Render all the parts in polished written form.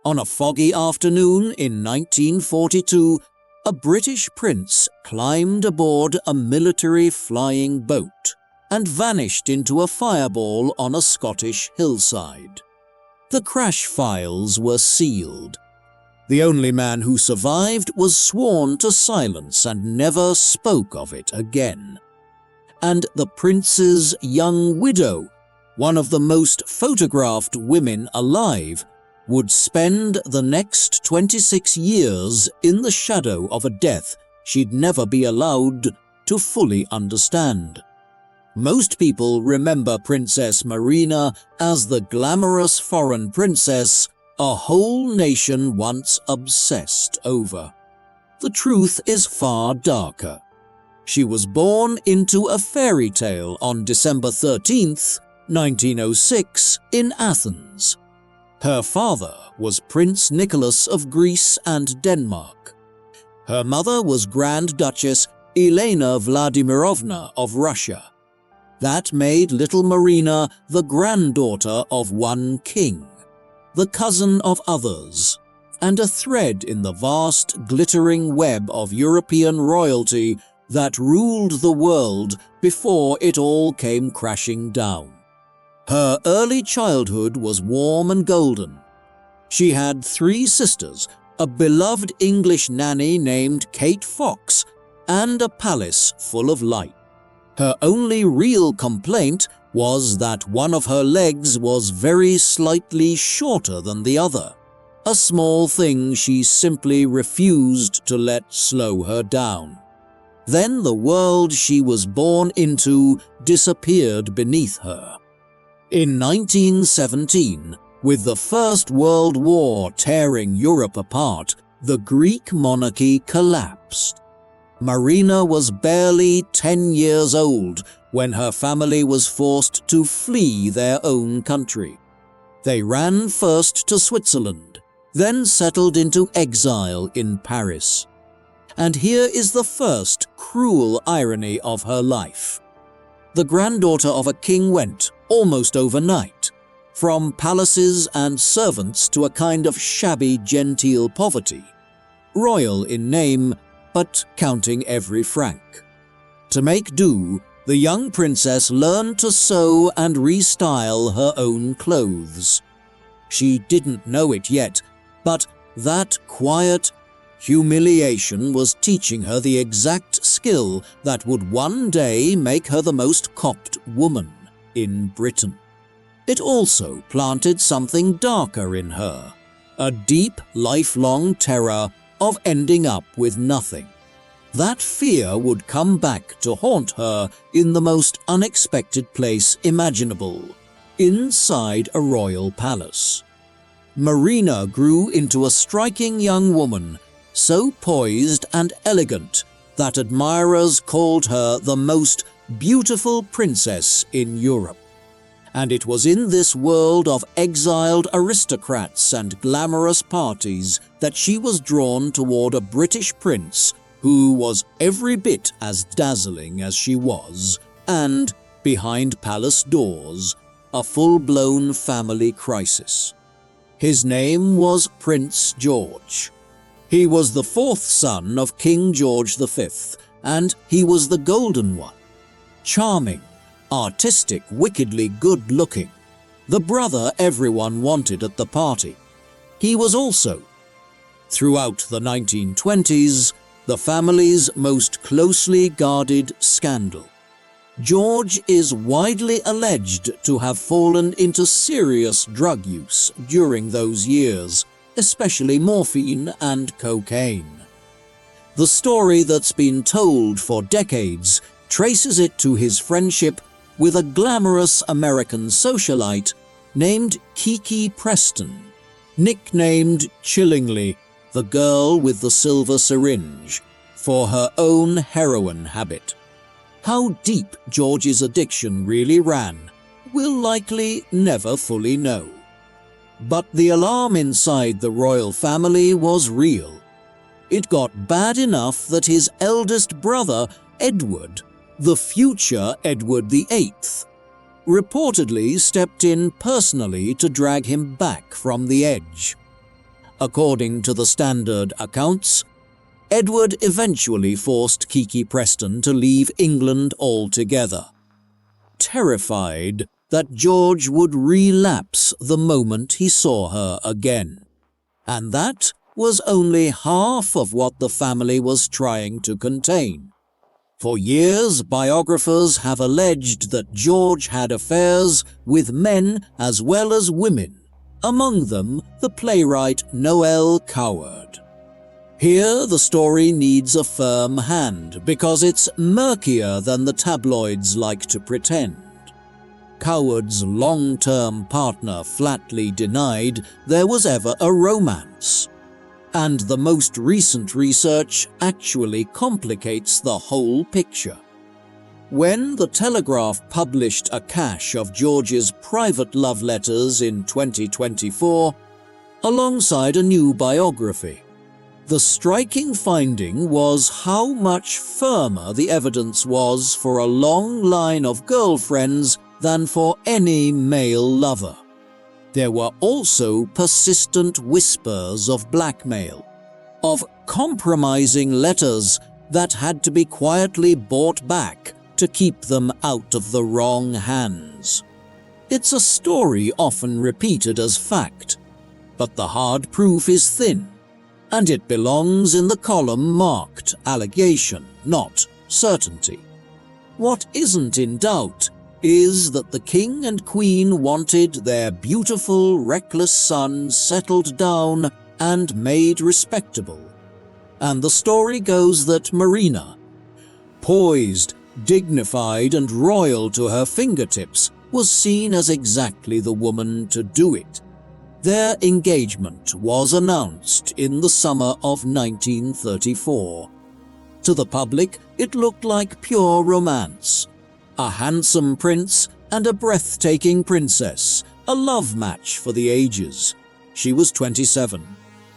On a foggy afternoon in 1942, a British prince climbed aboard a military flying boat and vanished into a fireball on a Scottish hillside. The crash files were sealed. The only man who survived was sworn to silence and never spoke of it again. And the prince's young widow, one of the most photographed women alive, would spend the next 26 years in the shadow of a death she'd never be allowed to fully understand. Most people remember Princess Marina as the glamorous foreign princess a whole nation once obsessed over. The truth is far darker. She was born into a fairy tale on December 13th, 1906, in Athens. Her father was Prince Nicholas of Greece and Denmark. Her mother was Grand Duchess Elena Vladimirovna of Russia. That made little Marina the granddaughter of one king, the cousin of others, and a thread in the vast glittering web of European royalty that ruled the world before it all came crashing down. Her early childhood was warm and golden. She had 3 sisters, a beloved English nanny named Kate Fox, and a palace full of light. Her only real complaint was that one of her legs was very slightly shorter than the other, a small thing she simply refused to let slow her down. Then the world she was born into disappeared beneath her. In 1917, with the First World War tearing Europe apart, the Greek monarchy collapsed. Marina was barely 10 years old when her family was forced to flee their own country. They ran first to Switzerland, then settled into exile in Paris. And here is the first cruel irony of her life. The granddaughter of a king went, almost overnight, from palaces and servants to a kind of shabby genteel poverty, royal in name, but counting every franc. To make do, the young princess learned to sew and restyle her own clothes. She didn't know it yet, but that quiet humiliation was teaching her the exact skill that would one day make her the most copped woman in Britain. It also planted something darker in her, a deep, lifelong terror of ending up with nothing. That fear would come back to haunt her in the most unexpected place imaginable, inside a royal palace. Marina grew into a striking young woman, so poised and elegant that admirers called her the most beautiful princess in Europe. And it was in this world of exiled aristocrats and glamorous parties that she was drawn toward a British prince who was every bit as dazzling as she was, and, behind palace doors, a full-blown family crisis. His name was Prince George. He was the 4th son of King George V, and he was the golden one. Charming, artistic, wickedly good-looking, the brother everyone wanted at the party. He was also, throughout the 1920s, the family's most closely guarded scandal. George is widely alleged to have fallen into serious drug use during those years, especially morphine and cocaine. The story that's been told for decades traces it to his friendship with a glamorous American socialite named Kiki Preston, nicknamed chillingly the girl with the silver syringe, for her own heroin habit. How deep George's addiction really ran, we'll likely never fully know. But the alarm inside the royal family was real. It got bad enough that his eldest brother, Edward, the future Edward VIII, reportedly stepped in personally to drag him back from the edge. According to the standard accounts, Edward eventually forced Kiki Preston to leave England altogether, terrified that George would relapse the moment he saw her again. And that was only half of what the family was trying to contain. For years, biographers have alleged that George had affairs with men as well as women, among them the playwright Noel Coward. Here, the story needs a firm hand because it's murkier than the tabloids like to pretend. Coward's long-term partner flatly denied there was ever a romance. And the most recent research actually complicates the whole picture. When the Telegraph published a cache of George's private love letters in 2024, alongside a new biography, the striking finding was how much firmer the evidence was for a long line of girlfriends than for any male lover. There were also persistent whispers of blackmail, of compromising letters that had to be quietly bought back to keep them out of the wrong hands. It's a story often repeated as fact, but the hard proof is thin, and it belongs in the column marked allegation, not certainty. What isn't in doubt is that the king and queen wanted their beautiful, reckless son settled down and made respectable. And the story goes that Marina, poised, dignified and royal to her fingertips, was seen as exactly the woman to do it. Their engagement was announced in the summer of 1934. To the public, it looked like pure romance. A handsome prince and a breathtaking princess, a love match for the ages. She was 27.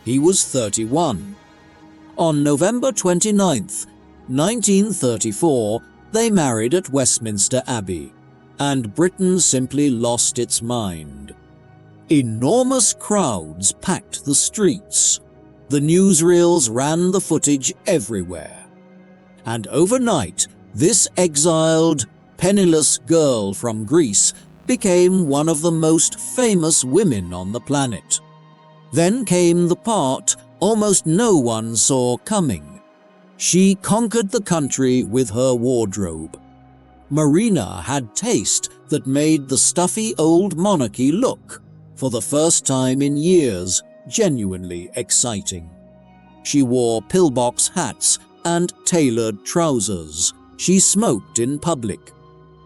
He was 31. On November 29th, 1934, they married at Westminster Abbey, and Britain simply lost its mind. Enormous crowds packed the streets. The newsreels ran the footage everywhere. And overnight, this exiled, penniless girl from Greece became one of the most famous women on the planet. Then came the part almost no one saw coming. She conquered the country with her wardrobe. Marina had taste that made the stuffy old monarchy look, for the first time in years, genuinely exciting. She wore pillbox hats and tailored trousers. She smoked in public.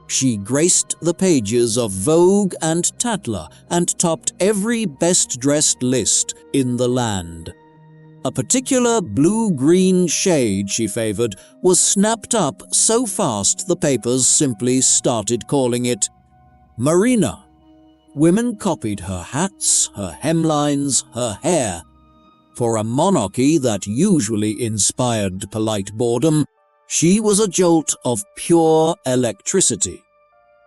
She graced the pages of Vogue and Tatler and topped every best-dressed list in the land. A particular blue-green shade she favored was snapped up so fast the papers simply started calling it Marina. Women copied her hats, her hemlines, her hair. For a monarchy that usually inspired polite boredom, she was a jolt of pure electricity.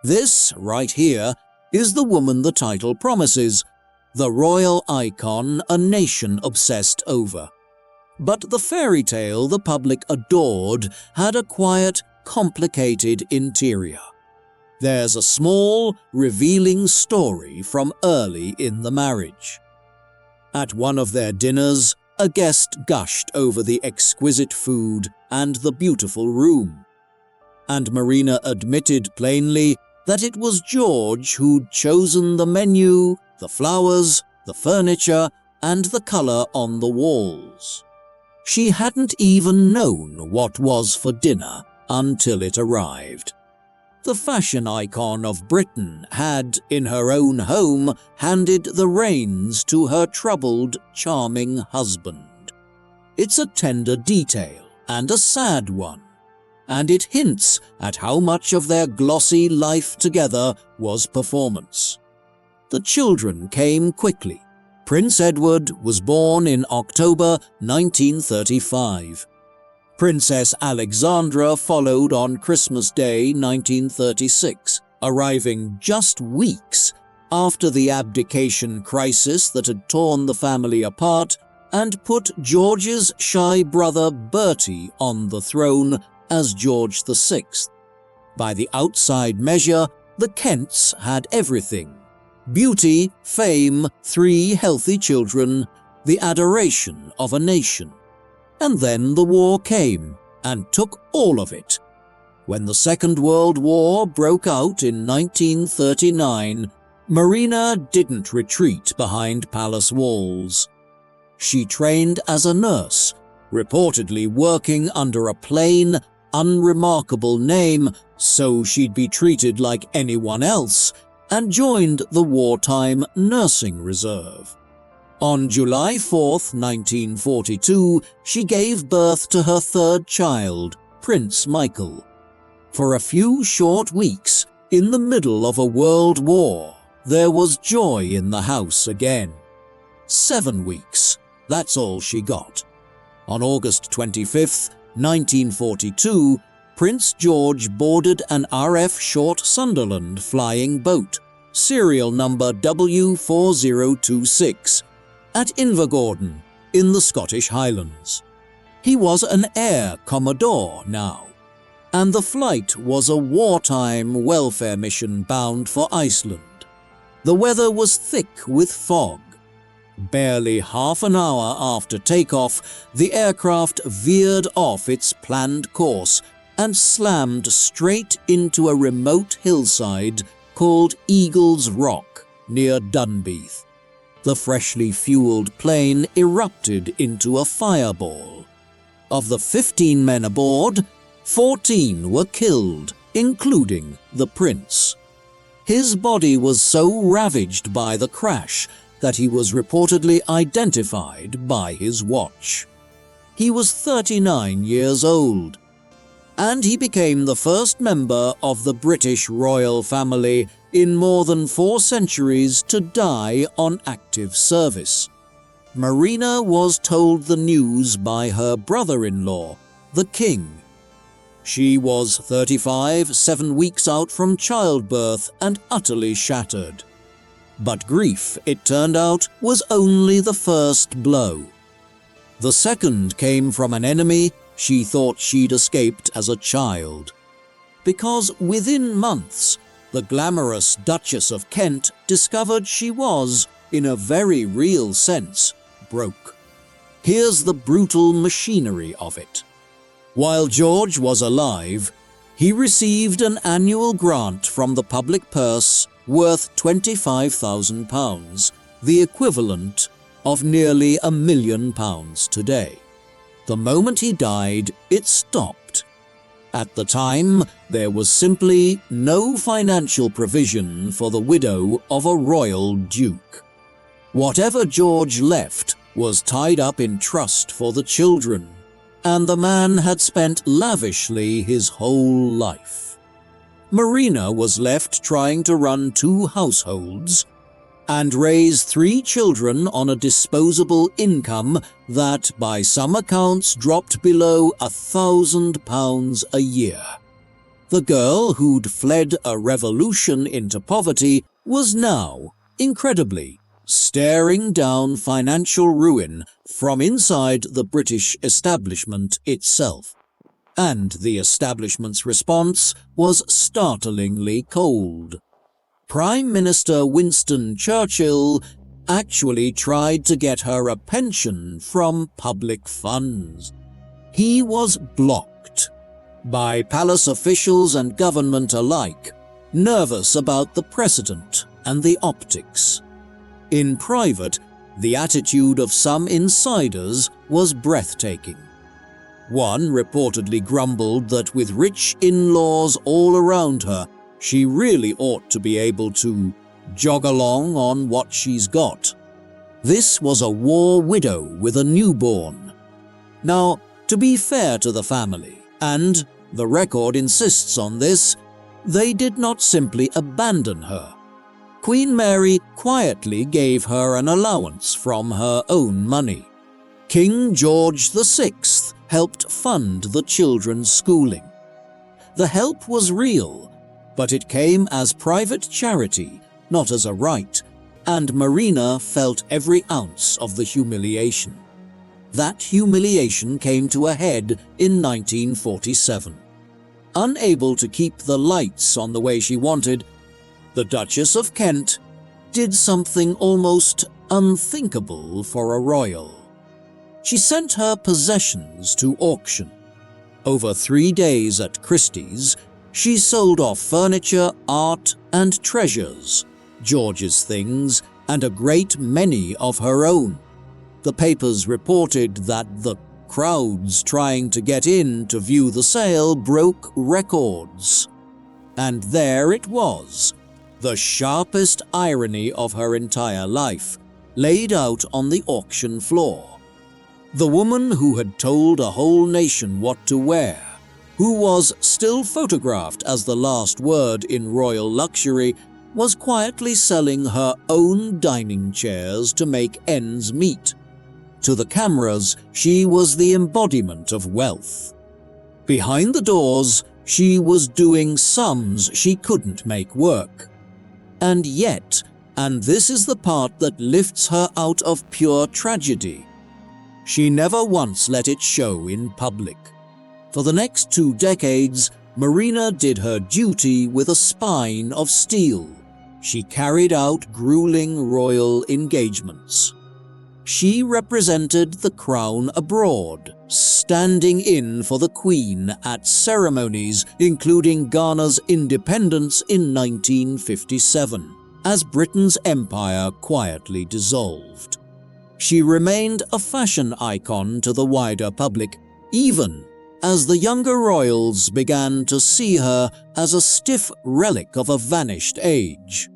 This, right here, is the woman the title promises, the royal icon a nation obsessed over. But the fairy tale the public adored had a quiet, complicated interior. There's a small, revealing story from early in the marriage. At one of their dinners, a guest gushed over the exquisite food and the beautiful room. And Marina admitted plainly that it was George who'd chosen the menu, the flowers, the furniture, and the color on the walls. She hadn't even known what was for dinner until it arrived. The fashion icon of Britain had, in her own home, handed the reins to her troubled, charming husband. It's a tender detail and a sad one, and it hints at how much of their glossy life together was performance. The children came quickly. Prince Edward was born in October 1935. Princess Alexandra followed on Christmas Day 1936, arriving just weeks after the abdication crisis that had torn the family apart and put George's shy brother Bertie on the throne as George VI. By the outside measure, the Kents had everything: beauty, fame, 3 healthy children, the adoration of a nation. And then the war came and took all of it. When the Second World War broke out in 1939, Marina didn't retreat behind palace walls. She trained as a nurse, reportedly working under a plain, unremarkable name so she'd be treated like anyone else, and joined the wartime nursing reserve. On July 4, 1942, she gave birth to her 3rd child, Prince Michael. For a few short weeks, in the middle of a world war, there was joy in the house again. 7 weeks, that's all she got. On August 25, 1942, Prince George boarded an RF Short Sunderland flying boat, serial number W4026, at Invergordon, in the Scottish Highlands. He was an Air Commodore now, and the flight was a wartime welfare mission bound for Iceland. The weather was thick with fog. Barely half an hour after takeoff, the aircraft veered off its planned course and slammed straight into a remote hillside called Eagle's Rock near Dunbeath. The freshly fueled plane erupted into a fireball. Of the 15 men aboard, 14 were killed, including the prince. His body was so ravaged by the crash that he was reportedly identified by his watch. He was 39 years old, and he became the first member of the British royal family in more than 4 centuries to die on active service. Marina was told the news by her brother-in-law, the king. She was 35, 7 weeks out from childbirth and utterly shattered. But grief, it turned out, was only the first blow. The second came from an enemy she thought she'd escaped as a child. Because within months, the glamorous Duchess of Kent discovered she was, in a very real sense, broke. Here's the brutal machinery of it. While George was alive, he received an annual grant from the public purse worth £25,000, the equivalent of nearly £1 million today. The moment he died, it stopped. At the time, there was simply no financial provision for the widow of a royal duke. Whatever George left was tied up in trust for the children, and the man had spent lavishly his whole life. Marina was left trying to run 2 households and raise 3 children on a disposable income that, by some accounts, dropped below £1,000 a year. The girl who'd fled a revolution into poverty was now, incredibly, staring down financial ruin from inside the British establishment itself. And the establishment's response was startlingly cold. Prime Minister Winston Churchill actually tried to get her a pension from public funds. He was blocked by palace officials and government alike, nervous about the precedent and the optics. In private, the attitude of some insiders was breathtaking. One reportedly grumbled that with rich in-laws all around her, she really ought to be able to jog along on what she's got. This was a war widow with a newborn. Now, to be fair to the family, and the record insists on this, they did not simply abandon her. Queen Mary quietly gave her an allowance from her own money. King George VI helped fund the children's schooling. The help was real, but it came as private charity not as a right, and Marina felt every ounce of the humiliation. That humiliation came to a head in 1947. Unable to keep the lights on the way she wanted, the Duchess of Kent did something almost unthinkable for a royal. She sent her possessions to auction. Over 3 days at Christie's, she sold off furniture, art, and treasures, George's things, and a great many of her own. The papers reported that the crowds trying to get in to view the sale broke records. And there it was, the sharpest irony of her entire life, laid out on the auction floor. The woman who had told a whole nation what to wear, who was still photographed as the last word in royal luxury, was quietly selling her own dining chairs to make ends meet. To the cameras, she was the embodiment of wealth. Behind the doors, she was doing sums she couldn't make work. And yet, and this is the part that lifts her out of pure tragedy, she never once let it show in public. For the next 2 decades, Marina did her duty with a spine of steel. She carried out grueling royal engagements. She represented the crown abroad, standing in for the Queen at ceremonies including Ghana's independence in 1957, as Britain's empire quietly dissolved. She remained a fashion icon to the wider public, even as the younger royals began to see her as a stiff relic of a vanished age.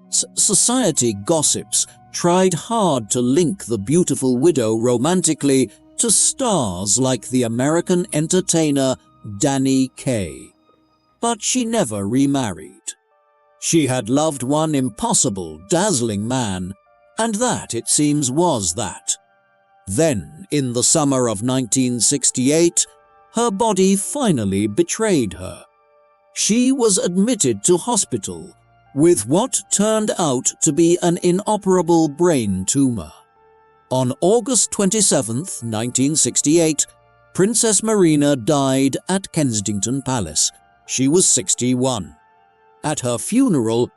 Society gossips tried hard to link the beautiful widow romantically to stars like the American entertainer Danny Kaye. But she never remarried. She had loved one impossible, dazzling man, and that, it seems, was that. Then, in the summer of 1968, her body finally betrayed her. She was admitted to hospital with what turned out to be an inoperable brain tumor. On August 27, 1968, Princess Marina died at Kensington Palace. She was 61. At her funeral,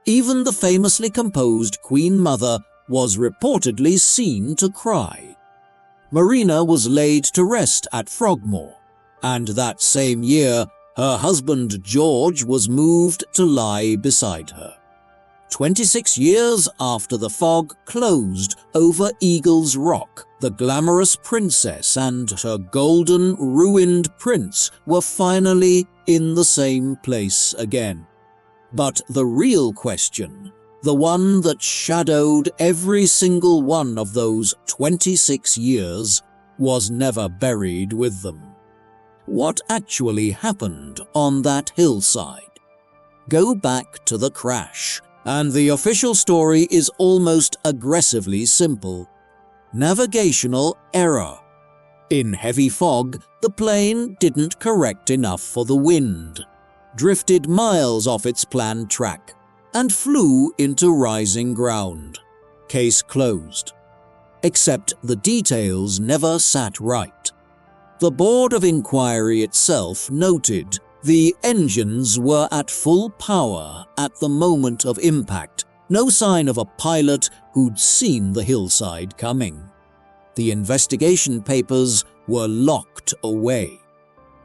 even the famously composed Queen Mother was reportedly seen to cry. Marina was laid to rest at Frogmore, and that same year, her husband George was moved to lie beside her. 26 years after the fog closed over Eagle's Rock, the glamorous princess and her golden, ruined prince were finally in the same place again. But the real question, the one that shadowed every single one of those 26 years, was never buried with them. What actually happened on that hillside? Go back to the crash, and the official story is almost aggressively simple. Navigational error. In heavy fog, the plane didn't correct enough for the wind, drifted miles off its planned track, and flew into rising ground. Case closed. Except the details never sat right. The Board of Inquiry itself noted the engines were at full power at the moment of impact, no sign of a pilot who'd seen the hillside coming. The investigation papers were locked away,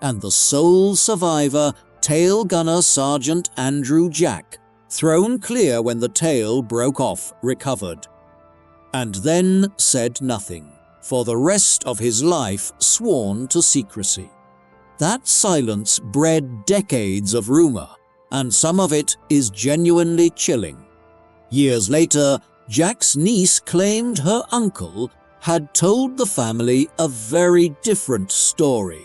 and the sole survivor, tail gunner Sergeant Andrew Jack, thrown clear when the tail broke off, recovered, and then said nothing, for the rest of his life sworn to secrecy. That silence bred decades of rumor, and some of it is genuinely chilling. Years later, Jack's niece claimed her uncle had told the family a very different story.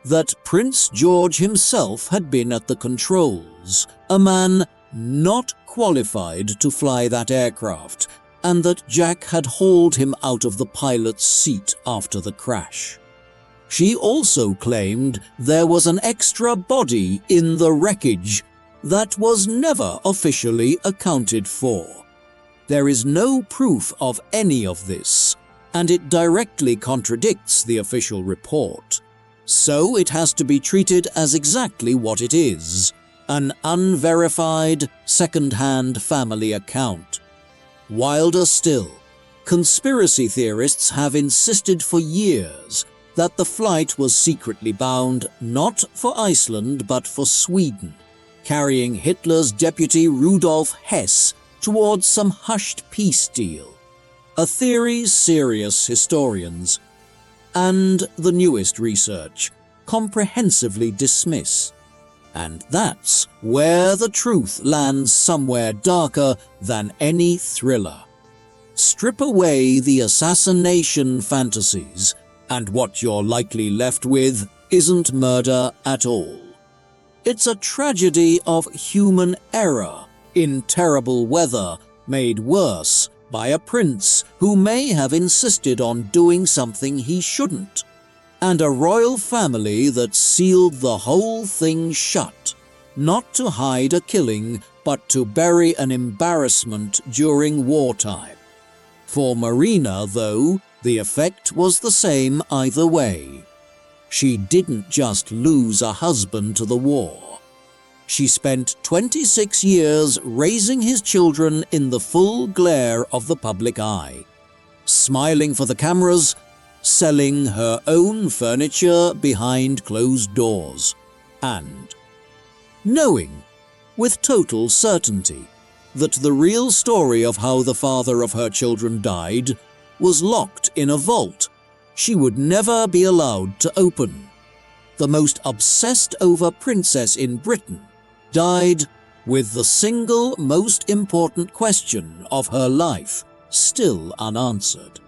That Prince George himself had been at the controls, a man not qualified to fly that aircraft, and that Jack had hauled him out of the pilot's seat after the crash. She also claimed there was an extra body in the wreckage, that was never officially accounted for. There is no proof of any of this, and it directly contradicts the official report. So it has to be treated as exactly what it is, an unverified, second-hand family account. Wilder still, conspiracy theorists have insisted for years that the flight was secretly bound not for Iceland but for Sweden, carrying Hitler's deputy Rudolf Hess towards some hushed peace deal, a theory serious historians, and the newest research, comprehensively dismiss. And that's where the truth lands somewhere darker than any thriller. Strip away the assassination fantasies, and what you're likely left with isn't murder at all. It's a tragedy of human error in terrible weather, made worse by a prince who may have insisted on doing something he shouldn't, and a royal family that sealed the whole thing shut, not to hide a killing, but to bury an embarrassment during wartime. For Marina, though, the effect was the same either way. She didn't just lose a husband to the war. She spent 26 years raising his children in the full glare of the public eye, smiling for the cameras, selling her own furniture behind closed doors, and knowing with total certainty that the real story of how the father of her children died was locked in a vault she would never be allowed to open. The most obsessed over princess in Britain died with the single most important question of her life still unanswered.